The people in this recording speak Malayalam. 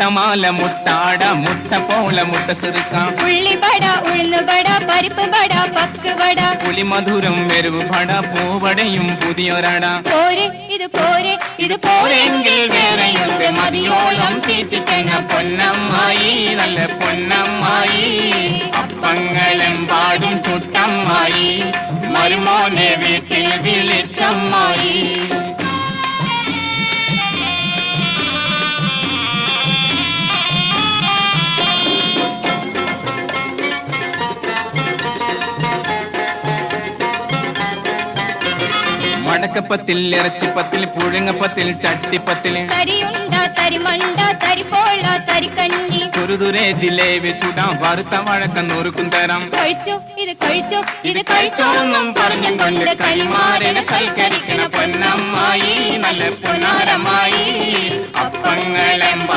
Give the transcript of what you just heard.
മുട്ടമാല മുട്ടാട മുട്ട പോലെ മുട്ട ചെറുക്കാം ഉള്ളിവട ഉഴുന്നുവട പരിപ്പ് വട പക്ക് വട പുളിമധുരം വെരുവ് പട പൂവടയും പുതിയൊരട പോരെ ഇത് പോരെങ്കിൽ വേറെയുണ്ട് മതിയോളം തീറ്റിക്കണ പൊന്നമ്മായി നല്ല പൊന്നമ്മായി അപ്പങ്ങളെമ്പാടും ചുട്ടമ്മായി മരുമോനെ വീട്ടിൽ വിളിച്ചമ്മായി മടക്കപ്പത്തിൽ ഇറച്ചിപ്പത്തിൽ പുഴുങ്ങപ്പത്തിൽ ചട്ടിപ്പത്തിൽ തരിയുണ്ട തരിമണ്ട തരിപ്പോള തരിക്കഞ്ഞി തുരുതുരെ ജിലേബി ചുടാം വറുത്ത വഴക്കം നുറുക്കും തരാം കഴിച്ചോ ഇത് കഴിച്ചോന്നും പറഞ്ഞും കൊണ്ട് കൈമാരനെ സൽക്കരിക്കണ പൊന്നമ്മായി നല്ല പൊന്നാരമായി അപ്പങ്ങളെമ്പാ